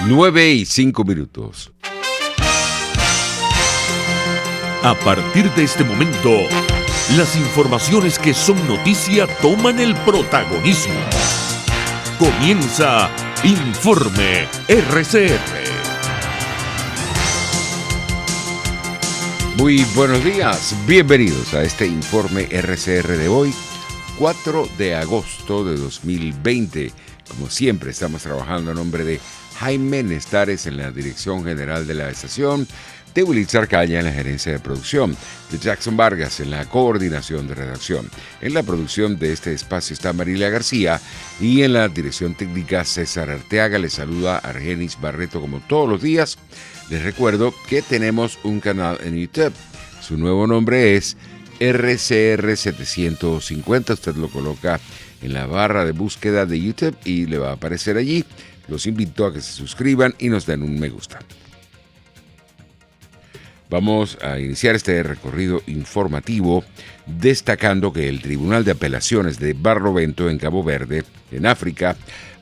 9:05. A partir de este momento, las informaciones que son noticia toman el protagonismo. Comienza Informe RCR. Muy buenos días, bienvenidos a este Informe RCR de hoy, 4 de agosto de 2020. Como siempre, estamos trabajando a nombre de Jaime Nestares en la dirección general de la estación, de Wilitzer Caña en la gerencia de producción, de Jackson Vargas en la coordinación de redacción. En la producción de este espacio está Marilia García y en la dirección técnica César Arteaga. Les saluda Argenis Barreto como todos los días. Les recuerdo que tenemos un canal en YouTube. Su nuevo nombre es RCR 750. Usted lo coloca en la barra de búsqueda de YouTube y le va a aparecer allí. Los invito a que se suscriban y nos den un me gusta. Vamos a iniciar este recorrido informativo destacando que el Tribunal de Apelaciones de Barlovento en Cabo Verde, en África,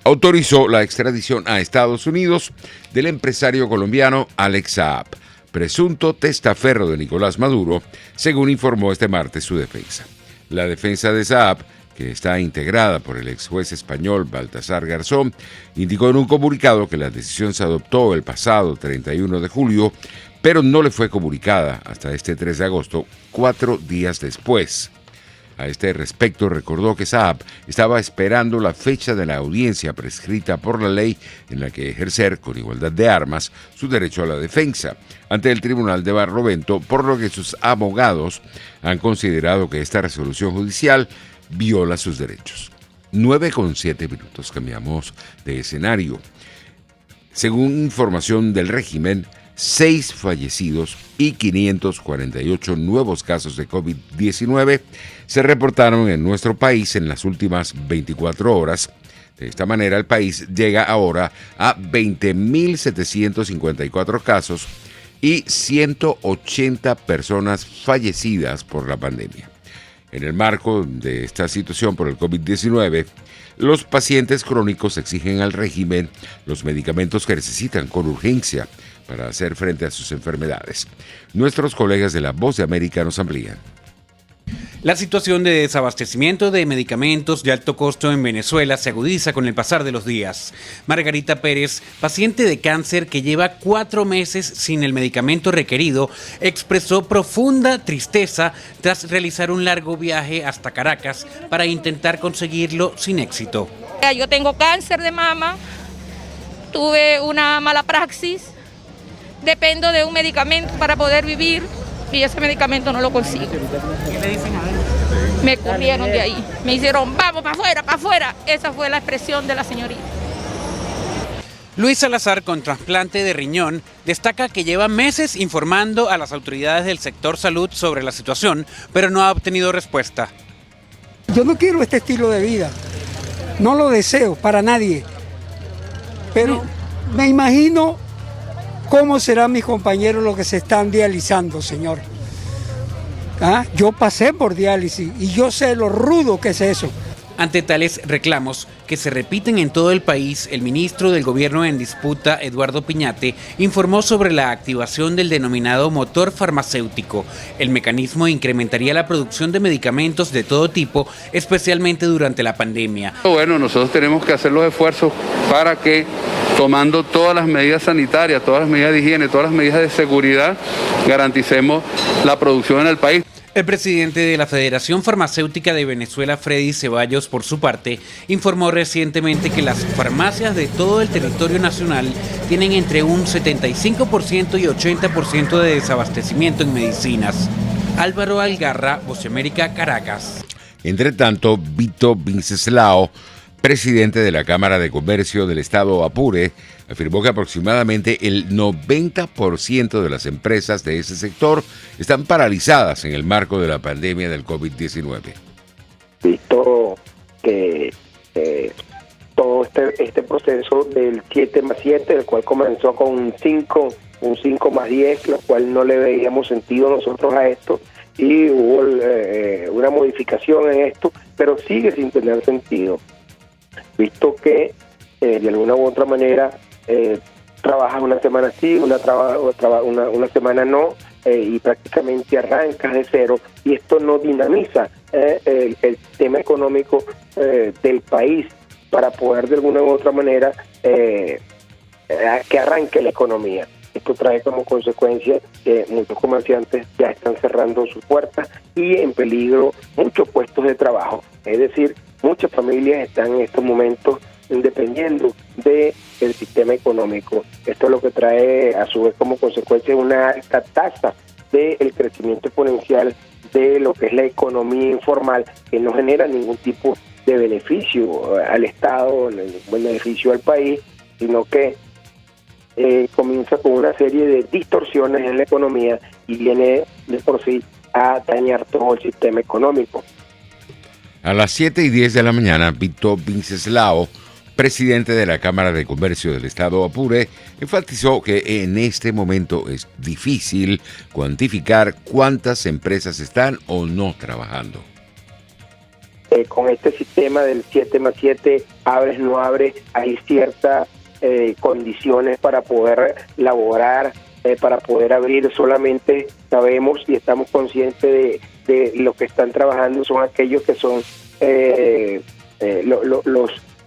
autorizó la extradición a Estados Unidos del empresario colombiano Alex Saab, presunto testaferro de Nicolás Maduro, según informó este martes su defensa. La defensa de Saab, que está integrada por el ex juez español Baltasar Garzón, indicó en un comunicado que la decisión se adoptó el pasado 31 de julio, pero no le fue comunicada hasta este 3 de agosto, 4 días después. A este respecto, recordó que Saab estaba esperando la fecha de la audiencia prescrita por la ley en la que ejercer, con igualdad de armas, su derecho a la defensa ante el Tribunal de Barlovento, por lo que sus abogados han considerado que esta resolución judicial viola sus derechos. 9:07. Cambiamos de escenario. Según información del régimen, 6 fallecidos y 548 nuevos casos de COVID-19 se reportaron en nuestro país en las últimas 24 horas. De esta manera, el país llega ahora a 20.754 casos y 180 personas fallecidas por la pandemia. En el marco de esta situación por el COVID-19, los pacientes crónicos exigen al régimen los medicamentos que necesitan con urgencia para hacer frente a sus enfermedades. Nuestros colegas de La Voz de América nos amplían. La situación de desabastecimiento de medicamentos de alto costo en Venezuela se agudiza con el pasar de los días. Margarita Pérez, paciente de cáncer que lleva 4 meses sin el medicamento requerido, expresó profunda tristeza tras realizar un largo viaje hasta Caracas para intentar conseguirlo sin éxito. Yo tengo cáncer de mama, tuve una mala praxis, dependo de un medicamento para poder vivir y ese medicamento no lo consigo. ¿Qué le dicen a ver? Me corrieron de ahí, me hicieron vamos para afuera, para afuera. Esa fue la expresión de la señorita. Luis Salazar, con trasplante de riñón, destaca que lleva meses informando a las autoridades del sector salud sobre la situación, pero no ha obtenido respuesta. Yo no quiero este estilo de vida, no lo deseo para nadie, pero me imagino cómo serán mis compañeros los que se están dializando, señor. Yo pasé por diálisis y yo sé lo rudo que es eso. Ante tales reclamos que se repiten en todo el país, el ministro del Gobierno en disputa, Eduardo Piñate, informó sobre la activación del denominado motor farmacéutico. El mecanismo incrementaría la producción de medicamentos de todo tipo, especialmente durante la pandemia. Bueno, nosotros tenemos que hacer los esfuerzos para que, tomando todas las medidas sanitarias, todas las medidas de higiene, todas las medidas de seguridad, garanticemos la producción en el país. El presidente de la Federación Farmacéutica de Venezuela, Freddy Ceballos, por su parte, informó recientemente que las farmacias de todo el territorio nacional tienen entre un 75% y 80% de desabastecimiento en medicinas. Álvaro Algarra, Voz de América, Caracas. Entre tanto, Vito Vinceslao, presidente de la Cámara de Comercio del Estado Apure, afirmó que aproximadamente el 90% de las empresas de ese sector están paralizadas en el marco de la pandemia del COVID-19. Visto que todo este proceso del 7+7, el cual comenzó con un 5+10, lo cual no le veíamos sentido nosotros a esto, y hubo una modificación en esto, pero sigue sin tener sentido, visto que de alguna u otra manera trabajas una semana sí, una semana no, y prácticamente arrancas de cero, y esto no dinamiza el sistema económico del país para poder de alguna u otra manera que arranque la economía. Esto trae como consecuencia que muchos comerciantes ya están cerrando sus puertas y en peligro muchos puestos de trabajo. Es decir, muchas familias están en estos momentos dependiendo del sistema económico. Esto es lo que trae a su vez como consecuencia una alta tasa del crecimiento exponencial de lo que es la economía informal, que no genera ningún tipo de beneficio al Estado, ningún beneficio al país, sino que comienza con una serie de distorsiones en la economía y viene de por sí a dañar todo el sistema económico. A las 7:10 de la mañana, Víctor Vinceslao, presidente de la Cámara de Comercio del Estado Apure, enfatizó que en este momento es difícil cuantificar cuántas empresas están o no trabajando. Con este sistema del 7+7, abres, no abres, hay ciertas condiciones para poder laborar, para poder abrir. Solamente sabemos y estamos conscientes de lo que están trabajando son aquellos que son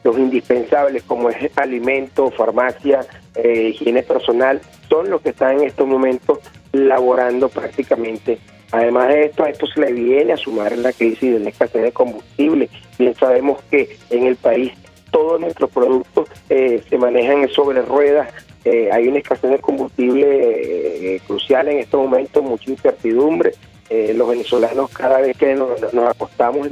los indispensables, como es alimento, farmacia, higiene personal, son los que están en estos momentos laborando prácticamente. Además de esto, a esto se le viene a sumar la crisis de la escasez de combustible. Bien sabemos que en el país todos nuestros productos se manejan sobre ruedas. Hay una escasez de combustible crucial en estos momentos, mucha incertidumbre. Los venezolanos cada vez que nos acostamos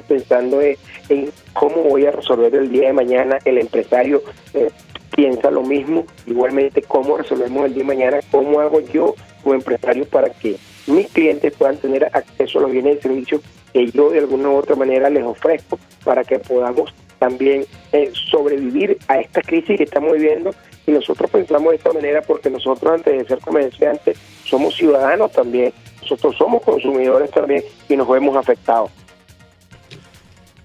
pensando en cómo voy a resolver el día de mañana. El empresario piensa lo mismo, igualmente cómo resolvemos el día de mañana, cómo hago yo como empresario para que mis clientes puedan tener acceso a los bienes y servicios que yo de alguna u otra manera les ofrezco para que podamos también sobrevivir a esta crisis que estamos viviendo. Y nosotros pensamos de esta manera porque nosotros, antes de ser comerciantes, somos ciudadanos también, nosotros somos consumidores también y nos vemos afectados.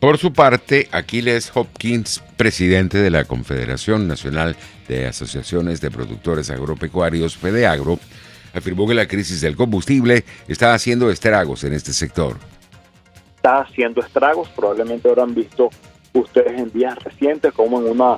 Por su parte, Aquiles Hopkins, presidente de la Confederación Nacional de Asociaciones de Productores Agropecuarios, FEDEAGRO, afirmó que la crisis del combustible está haciendo estragos en este sector. Está haciendo estragos, probablemente habrán visto ustedes en días recientes como en una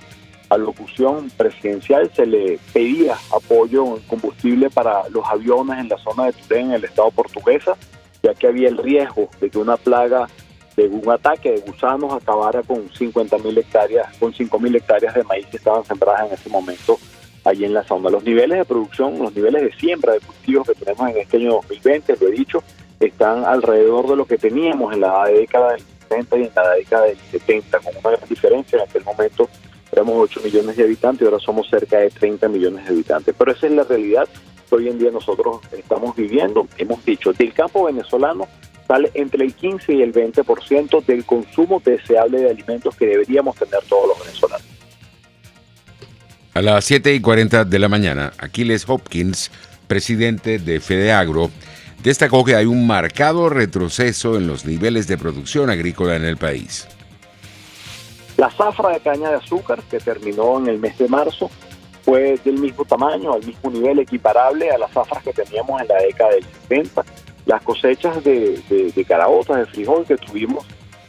alocución presidencial se le pedía apoyo en combustible para los aviones en la zona de Turén, en el estado portuguesa, ya que había el riesgo de que una plaga de un ataque de gusanos acabara con 50.000 hectáreas, con 5.000 hectáreas de maíz que estaban sembradas en ese momento allí en la zona. Los niveles de producción, los niveles de siembra de cultivos que tenemos en este año 2020, lo he dicho, están alrededor de lo que teníamos en la década del 60 y en la década del 70, con una gran diferencia. En aquel momento éramos 8 millones de habitantes y ahora somos cerca de 30 millones de habitantes. Pero esa es la realidad que hoy en día nosotros estamos viviendo. Hemos dicho, del campo venezolano sale entre el 15 y el 20% del consumo deseable de alimentos que deberíamos tener todos los venezolanos. A las 7:40 de la mañana, Aquiles Hopkins, presidente de FEDEAGRO, destacó que hay un marcado retroceso en los niveles de producción agrícola en el país. La zafra de caña de azúcar, que terminó en el mes de marzo, fue del mismo tamaño, al mismo nivel, equiparable a las zafras que teníamos en la década del 70. Las cosechas de caraotas, de frijol que tuvimos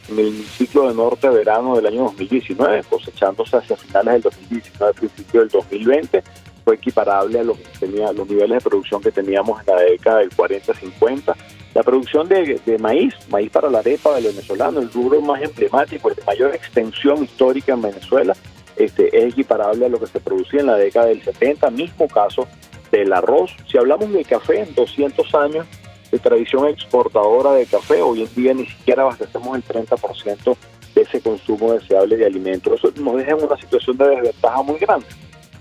en el ciclo de norte-verano del año 2019, cosechándose hacia finales del 2019, principio del 2020, fue equiparable a lo que tenía, los niveles de producción que teníamos en la década del 40-50. La producción de maíz para la arepa del venezolano, el rubro más emblemático, el de mayor extensión histórica en Venezuela, es equiparable a lo que se producía en la década del 70, mismo caso del arroz. Si hablamos de café, en 200 años de tradición exportadora de café, hoy en día ni siquiera abastecemos el 30% de ese consumo deseable de alimentos. Eso nos deja en una situación de desventaja muy grande,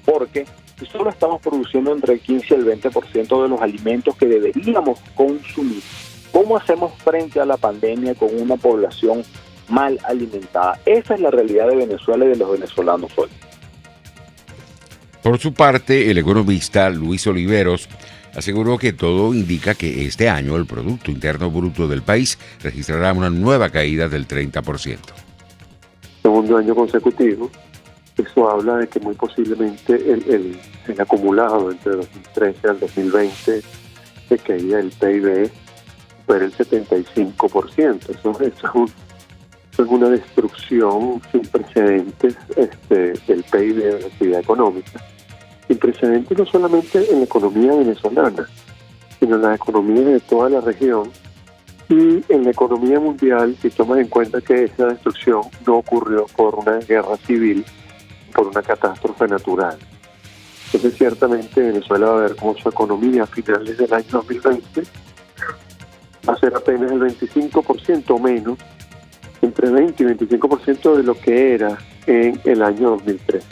porque si solo estamos produciendo entre el 15 y el 20% de los alimentos que deberíamos consumir, ¿cómo hacemos frente a la pandemia con una población mal alimentada? Esa es la realidad de Venezuela y de los venezolanos hoy. Por su parte, el economista Luis Oliveros aseguró que todo indica que este año el Producto Interno Bruto del país registrará una nueva caída del 30%. Segundo año consecutivo Eso habla de que muy posiblemente el acumulado entre 2013 al 2020 de caída del PIB supera el 75%. Eso es una destrucción sin precedentes del PIB, de la actividad económica. Sin precedentes no solamente en la economía venezolana, sino en la economía de toda la región y en la economía mundial, si tomas en cuenta que esa destrucción no ocurrió por una guerra civil, por una catástrofe natural. Entonces ciertamente Venezuela va a ver cómo su economía a finales del año 2020 va a ser apenas el 25% o menos, entre 20 y 25% de lo que era en el año 2003.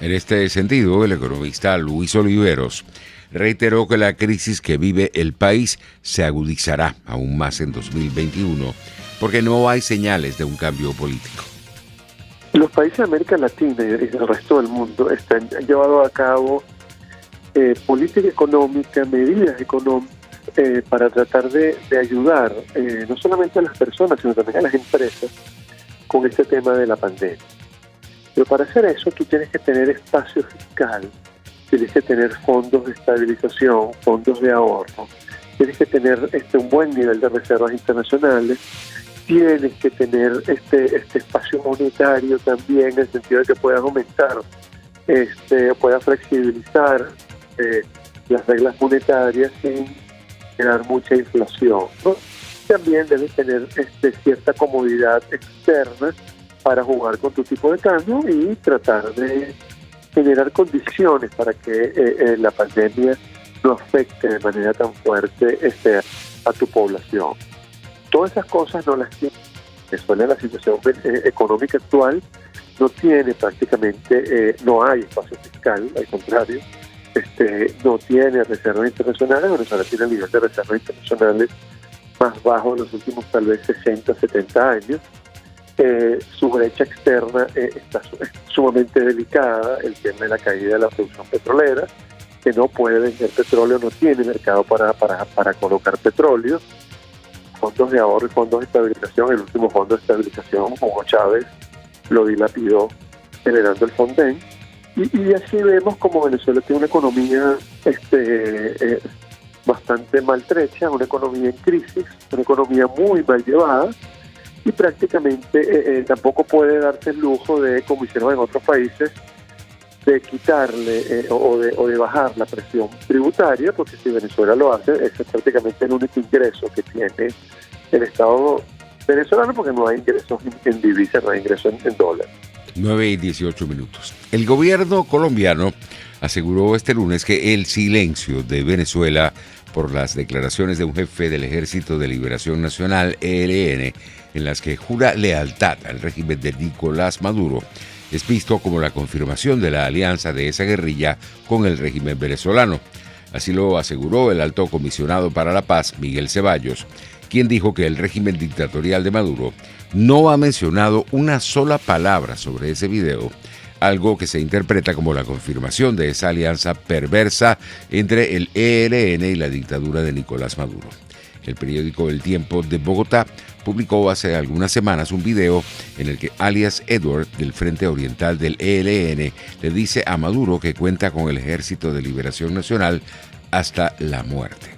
En este sentido, el economista Luis Oliveros reiteró que la crisis que vive el país se agudizará aún más en 2021 porque no hay señales de un cambio político. Los países de América Latina y el resto del mundo han llevado a cabo política económica, medidas económicas para tratar de ayudar no solamente a las personas, sino también a las empresas con este tema de la pandemia. Pero para hacer eso tú tienes que tener espacio fiscal, tienes que tener fondos de estabilización, fondos de ahorro, tienes que tener un buen nivel de reservas internacionales, tienes que tener este espacio monetario también, en el sentido de que puedas aumentar, puedas flexibilizar las reglas monetarias sin generar mucha inflación, ¿no? También debes tener cierta comodidad externa para jugar con tu tipo de cambio y tratar de generar condiciones para que la pandemia no afecte de manera tan fuerte a tu población. Todas esas cosas no las tiene Venezuela. La situación económica actual no tiene prácticamente, no hay espacio fiscal, al contrario, no tiene reservas internacionales. Venezuela tiene el nivel de reservas internacionales más bajo en los últimos tal vez 60, 70 años. Su brecha externa está sumamente delicada, el tema de la caída de la producción petrolera, que no puede vender petróleo, no tiene mercado para colocar petróleo. Fondos de ahorro y fondos de estabilización, el último fondo de estabilización, Hugo Chávez lo dilapidó generando el Fonden, y así vemos como Venezuela tiene una economía bastante maltrecha, una economía en crisis, una economía muy mal llevada, y prácticamente tampoco puede darse el lujo de, como hicieron en otros países, de quitarle o de bajar la presión tributaria, porque si Venezuela lo hace, ese es prácticamente el único ingreso que tiene el Estado venezolano, porque no hay ingresos en divisas, no hay ingresos en dólares. 9:18. El gobierno colombiano aseguró este lunes que el silencio de Venezuela por las declaraciones de un jefe del Ejército de Liberación Nacional, ELN, en las que jura lealtad al régimen de Nicolás Maduro, es visto como la confirmación de la alianza de esa guerrilla con el régimen venezolano. Así lo aseguró el alto comisionado para la paz, Miguel Ceballos, quien dijo que el régimen dictatorial de Maduro no ha mencionado una sola palabra sobre ese video, algo que se interpreta como la confirmación de esa alianza perversa entre el ELN y la dictadura de Nicolás Maduro. El periódico El Tiempo de Bogotá publicó hace algunas semanas un video en el que alias Edward del Frente Oriental del ELN le dice a Maduro que cuenta con el Ejército de Liberación Nacional hasta la muerte.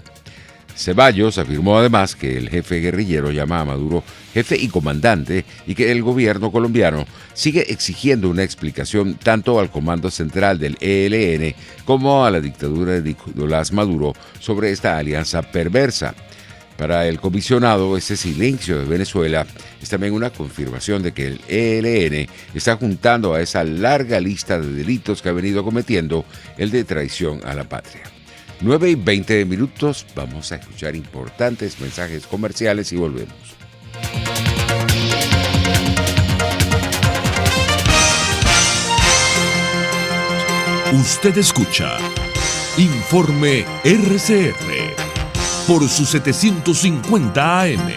Ceballos afirmó además que el jefe guerrillero llama a Maduro jefe y comandante y que el gobierno colombiano sigue exigiendo una explicación tanto al comando central del ELN como a la dictadura de Nicolás Maduro sobre esta alianza perversa. Para el comisionado, ese silencio de Venezuela es también una confirmación de que el ELN está juntando a esa larga lista de delitos que ha venido cometiendo el de traición a la patria. 9:20, vamos a escuchar importantes mensajes comerciales y volvemos. Usted escucha Informe RCR por su 750 AM.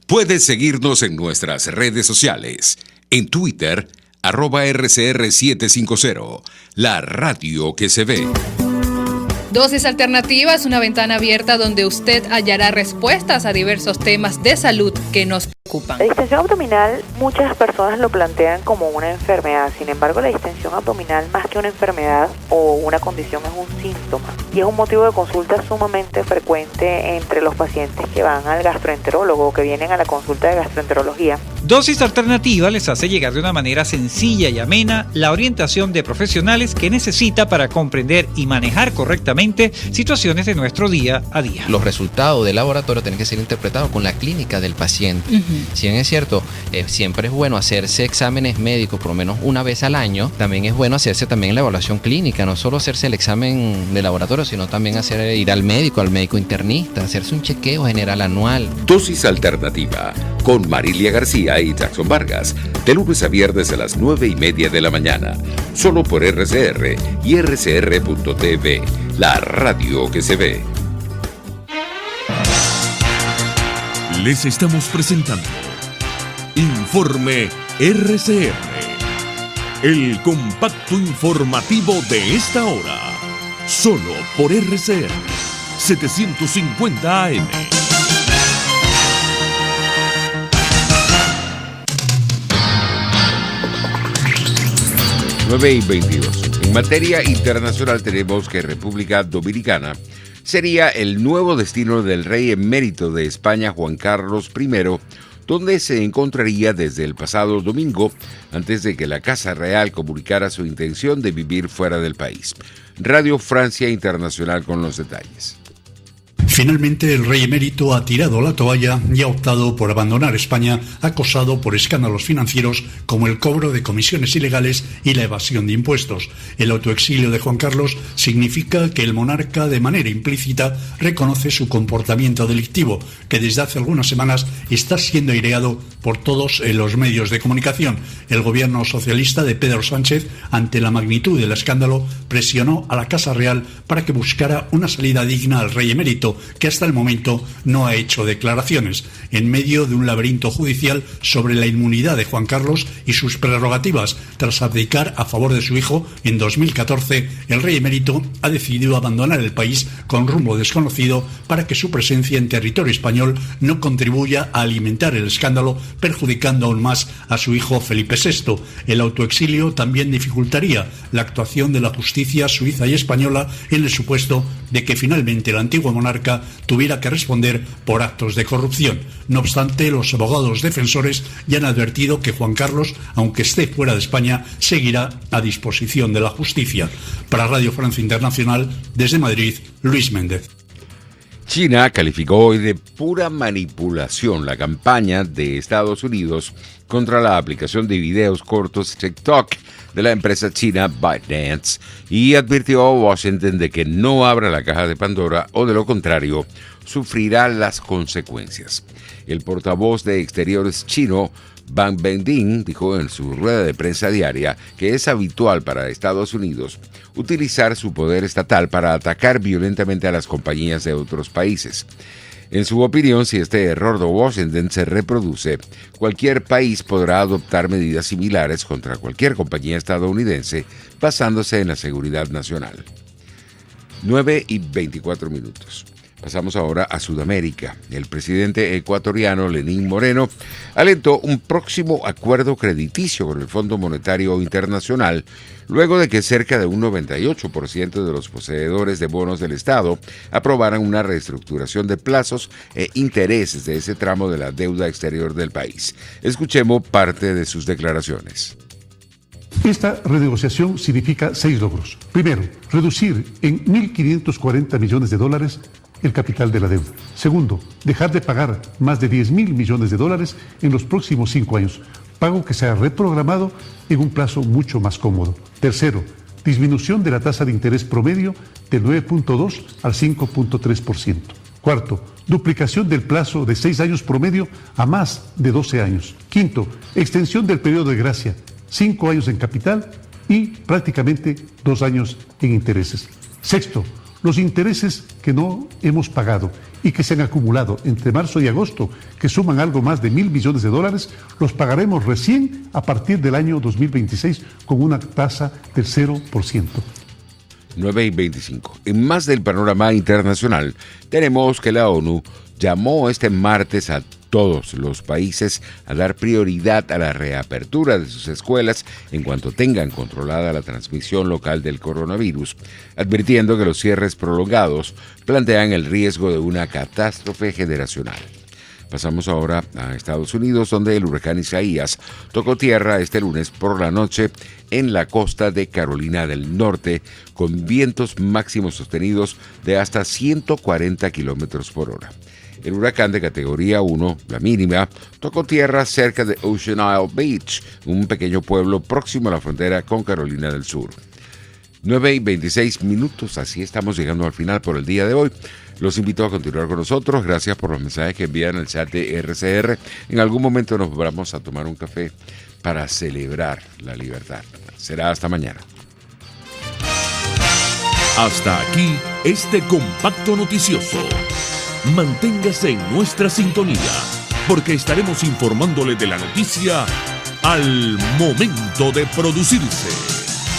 Puedes seguirnos en nuestras redes sociales. En Twitter, @RCR750, la radio que se ve. Dosis Alternativa es una ventana abierta donde usted hallará respuestas a diversos temas de salud que nos preocupan. La distensión abdominal, muchas personas lo plantean como una enfermedad. Sin embargo, la distensión abdominal, más que una enfermedad o una condición, es un síntoma y es un motivo de consulta sumamente frecuente entre los pacientes que van al gastroenterólogo o que vienen a la consulta de gastroenterología. Dosis Alternativa les hace llegar de una manera sencilla y amena la orientación de profesionales que necesita para comprender y manejar correctamente situaciones de nuestro día a día. Los resultados del laboratorio tienen que ser interpretados con la clínica del paciente. Si bien es cierto, siempre es bueno hacerse exámenes médicos por lo menos una vez al año, también es bueno hacerse también la evaluación clínica, no solo hacerse el examen de laboratorio, sino también ir al médico internista, hacerse un chequeo general anual. Dosis Alternativa con Marilia García y Jackson Vargas, de lunes a viernes a las 9:30 de la mañana, solo por RCR y rcr.tv, la radio que se ve. Les estamos presentando Informe RCR, el compacto informativo de esta hora, solo por RCR 750 AM. Nueve y 22. En materia internacional tenemos que República Dominicana sería el nuevo destino del rey emérito de España, Juan Carlos I, donde se encontraría desde el pasado domingo, antes de que la Casa Real comunicara su intención de vivir fuera del país. Radio Francia Internacional con los detalles. Finalmente, el rey emérito ha tirado la toalla y ha optado por abandonar España, acosado por escándalos financieros como el cobro de comisiones ilegales y la evasión de impuestos. El autoexilio de Juan Carlos significa que el monarca, de manera implícita, reconoce su comportamiento delictivo, que desde hace algunas semanas está siendo aireado por todos los medios de comunicación. El gobierno socialista de Pedro Sánchez, ante la magnitud del escándalo, presionó a la Casa Real para que buscara una salida digna al rey emérito, que hasta el momento no ha hecho declaraciones. En medio de un laberinto judicial sobre la inmunidad de Juan Carlos y sus prerrogativas tras abdicar a favor de su hijo en 2014, el rey emérito ha decidido abandonar el país con rumbo desconocido para que su presencia en territorio español no contribuya a alimentar el escándalo, perjudicando aún más a su hijo Felipe VI. El autoexilio también dificultaría la actuación de la justicia suiza y española en el supuesto de que finalmente el antiguo monarca tuviera que responder por actos de corrupción. No obstante, los abogados defensores ya han advertido que Juan Carlos, aunque esté fuera de España, seguirá a disposición de la justicia. Para Radio Francia Internacional, desde Madrid, Luis Méndez. China calificó hoy de pura manipulación la campaña de Estados Unidos contra la aplicación de videos cortos TikTok de la empresa china ByteDance y advirtió a Washington de que no abra la caja de Pandora o de lo contrario sufrirá las consecuencias. El portavoz de Exteriores chino, Wang Wenbin, dijo en su rueda de prensa diaria que es habitual para Estados Unidos utilizar su poder estatal para atacar violentamente a las compañías de otros países. En su opinión, si este error de Washington se reproduce, cualquier país podrá adoptar medidas similares contra cualquier compañía estadounidense basándose en la seguridad nacional. 9:24. Pasamos ahora a Sudamérica. El presidente ecuatoriano Lenín Moreno alentó un próximo acuerdo crediticio con el Fondo Monetario Internacional, luego de que cerca de un 98% de los poseedores de bonos del Estado aprobaran una reestructuración de plazos e intereses de ese tramo de la deuda exterior del país. Escuchemos parte de sus declaraciones. Esta renegociación significa 6 logros. Primero, reducir en $1.540 millones el capital de la deuda. Segundo, dejar de pagar más de $10.000 millones en los próximos 5 años, pago que será reprogramado en un plazo mucho más cómodo. Tercero, disminución de la tasa de interés promedio del 9.2 al 5.3%. Cuarto, duplicación del plazo de 6 años promedio a más de 12 años. Quinto, extensión del periodo de gracia, 5 años en capital y prácticamente 2 años en intereses. Sexto, los intereses que no hemos pagado y que se han acumulado entre marzo y agosto, que suman algo más de $1.000 millones, los pagaremos recién a partir del año 2026 con una tasa del 0%. 9:25. En más del panorama internacional, tenemos que la ONU llamó este martes a todos los países a dar prioridad a la reapertura de sus escuelas en cuanto tengan controlada la transmisión local del coronavirus, advirtiendo que los cierres prolongados plantean el riesgo de una catástrofe generacional. Pasamos ahora a Estados Unidos, donde el huracán Isaías tocó tierra este lunes por la noche en la costa de Carolina del Norte, con vientos máximos sostenidos de hasta 140 kilómetros por hora. El huracán de categoría 1, la mínima, tocó tierra cerca de Ocean Isle Beach, un pequeño pueblo próximo a la frontera con Carolina del Sur. 9:26, así estamos llegando al final por el día de hoy. Los invito a continuar con nosotros. Gracias por los mensajes que envían al chat de RCR. En algún momento nos vamos a tomar un café para celebrar la libertad. Será hasta mañana. Hasta aquí este compacto noticioso. Manténgase en nuestra sintonía, porque estaremos informándole de la noticia al momento de producirse.